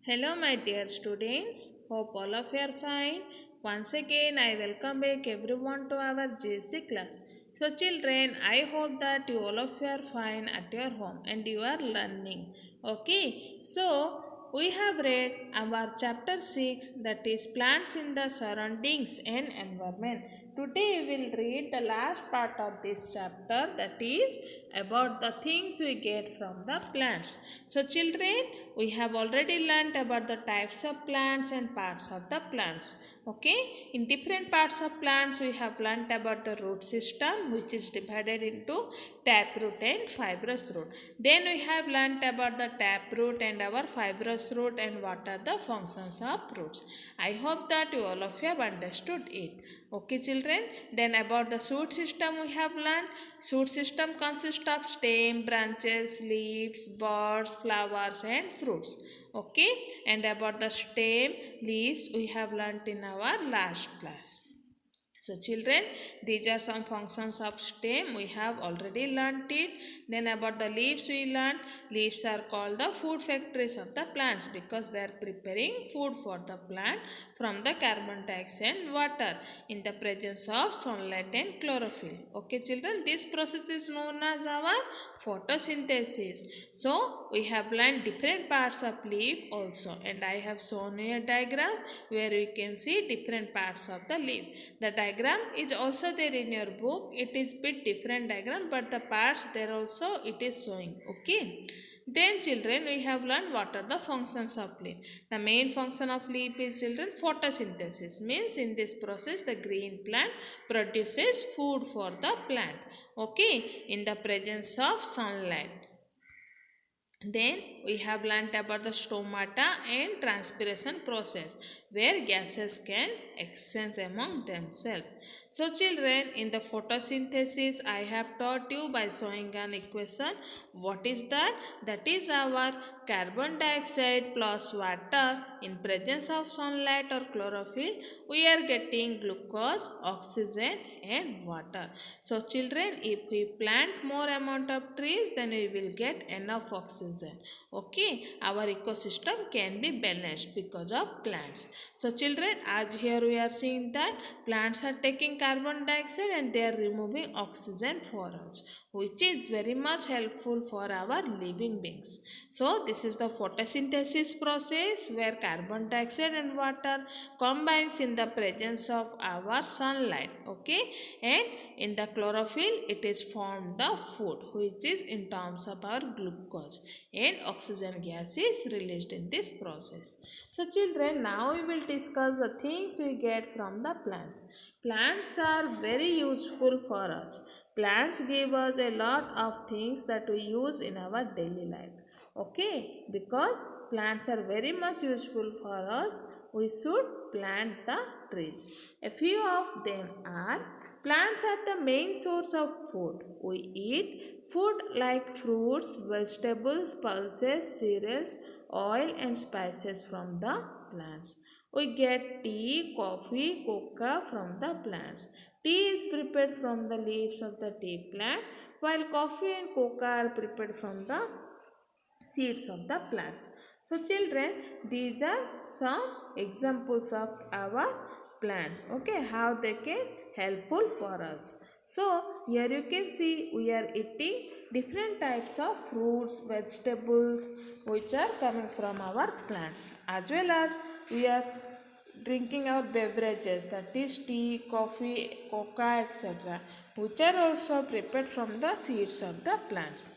Hello, my dear students. Hope all of you are fine. Once again, I welcome back everyone to our JC class. So, children, I hope that you all of you are fine at your home and you are learning. Okay, so we have read our chapter 6, that is plants in the surroundings and environment. Today we will read the last part of this chapter, that is about the things we get from the plants. So children, we have already learned about the types of plants and parts of the plants. Okay, in different parts of plants we have learned about the root system, which is divided into taproot and fibrous root. Then we have learnt about the taproot and our fibrous root and what are the functions of roots. I hope that you all of you have understood it. Okay children, then about the shoot system we have learned. Shoot system consists of stem, branches, leaves, buds, flowers and fruits. Okay, and about the stem, leaves we have learnt in our last class. So children, these are some functions of stem. We have already learnt it. Then about the leaves we learned. Leaves are called the food factories of the plants because they are preparing food for the plant from the carbon dioxide and water in the presence of sunlight and chlorophyll. Okay children, this process is known as our photosynthesis. So we have learned different parts of leaf also, and I have shown you a diagram where we can see different parts of the leaf. The diagram is also there in your book. It is bit different diagram, but the parts there also it is showing. Okay. Then children, we have learned what are the functions of leaf. The main function of leaf is children photosynthesis, means in this process the green plant produces food for the plant. Okay, in the presence of sunlight. Then we have learnt about the stomata and transpiration process where gases can exchange among themselves. So children, in the photosynthesis I have taught you by showing an equation. What is that? That is our carbon dioxide plus water in presence of sunlight or chlorophyll. We are getting glucose, oxygen and water. So children, if we plant more amount of trees, then we will get enough oxygen. Okay, our ecosystem can be balanced because of plants. So children, as here we are seeing that plants are taking carbon dioxide and they are removing oxygen for us, which is very much helpful for our living beings. So this is the photosynthesis process where carbon dioxide and water combines in the presence of our sunlight. Okay, and in the chlorophyll it is formed the food, which is in terms of our glucose, and oxygen gas is released in this process. So children, now we will discuss the things we get from the plants. Plants are very useful for us. Plants give us a lot of things that we use in our daily life. Okay, because plants are very much useful for us, we should plant the trees. A few of them are: plants are the main source of food. We eat food like fruits, vegetables, pulses, cereals, oil and spices from the plants. We get tea, coffee, cocoa from the plants. Tea is prepared from the leaves of the tea plant, while coffee and cocoa are prepared from the seeds of the plants. So children, these are some examples of our plants. Okay, how they can helpful for us. So here you can see we are eating different types of fruits, vegetables which are coming from our plants, as well as we are drinking our beverages, that is tea, coffee, cocoa, etc., which are also prepared from the seeds of the plants.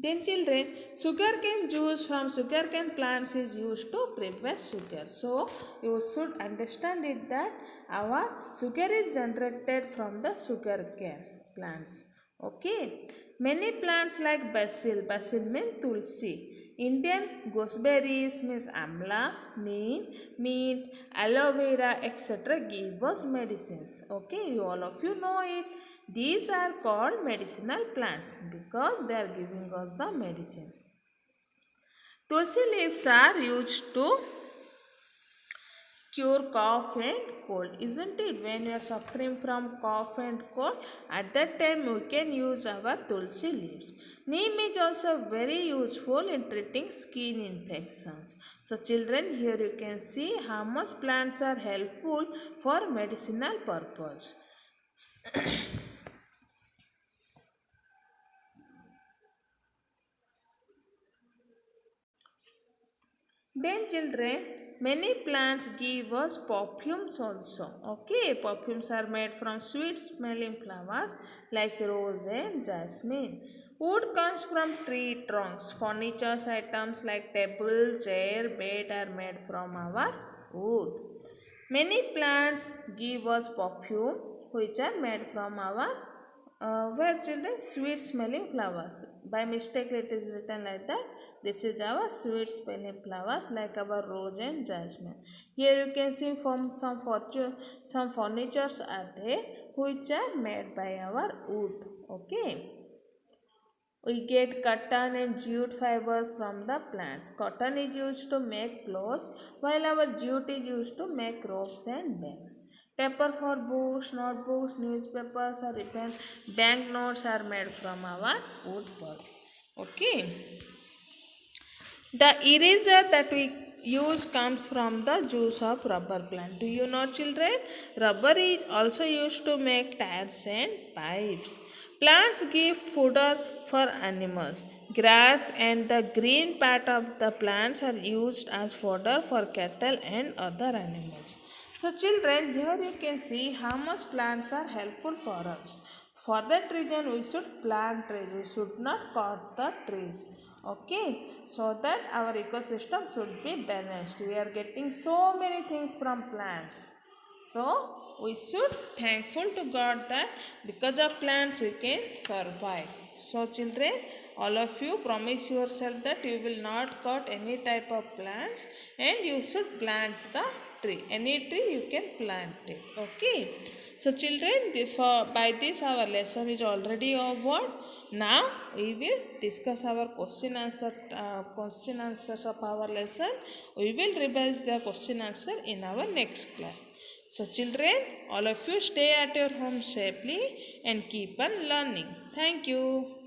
Then children, sugarcane juice from sugarcane plants is used to prepare sugar. So you should understand it that our sugar is generated from the sugarcane plants. Okay. Many plants like basil means tulsi. Indian gooseberries means amla, neem, mint, aloe vera, etc. give us medicines. Okay, you all of you know it. These are called medicinal plants because they are giving us the medicine. Tulsi leaves are used to cure cough and cold, isn't it? When you are suffering from cough and cold, at that time we can use our tulsi leaves. Neem is also very useful in treating skin infections. So children, here you can see how much plants are helpful for medicinal purpose. Then children, many plants give us perfumes also. Okay, perfumes are made from sweet smelling flowers like rose and jasmine. Wood comes from tree trunks. Furniture items like table, chair, bed are made from our wood. Many plants give us perfume which are made from our where children sweet smelling flowers. By mistake it is written like that. This is our sweet smelling flowers like our rose and jasmine. Here you can see from some furnitures are there which are made by our wood. Okay. We get cotton and jute fibers from the plants. Cotton is used to make clothes, while our jute is used to make ropes and bags. Paper for books, notebooks, newspapers, or even banknotes are made from our wood pulp. Okay. The eraser that we use comes from the juice of rubber plant. Do you know children? Rubber is also used to make tires and pipes. Plants give fodder for animals. Grass and the green part of the plants are used as fodder for cattle and other animals. So children, here you can see how much plants are helpful for us. For that reason, we should plant trees. We should not cut the trees. Okay, so that our ecosystem should be balanced. We are getting so many things from plants. So we should thankful to God that because of plants we can survive. So children, all of you promise yourself that you will not cut any type of plants and you should plant the tree. Any tree you can plant it. Okay. So children, by this our lesson is already over. Now we will discuss our question answers of our lesson. We will revise the question answer in our next class. So children, all of you stay at your home safely and keep on learning. Thank you.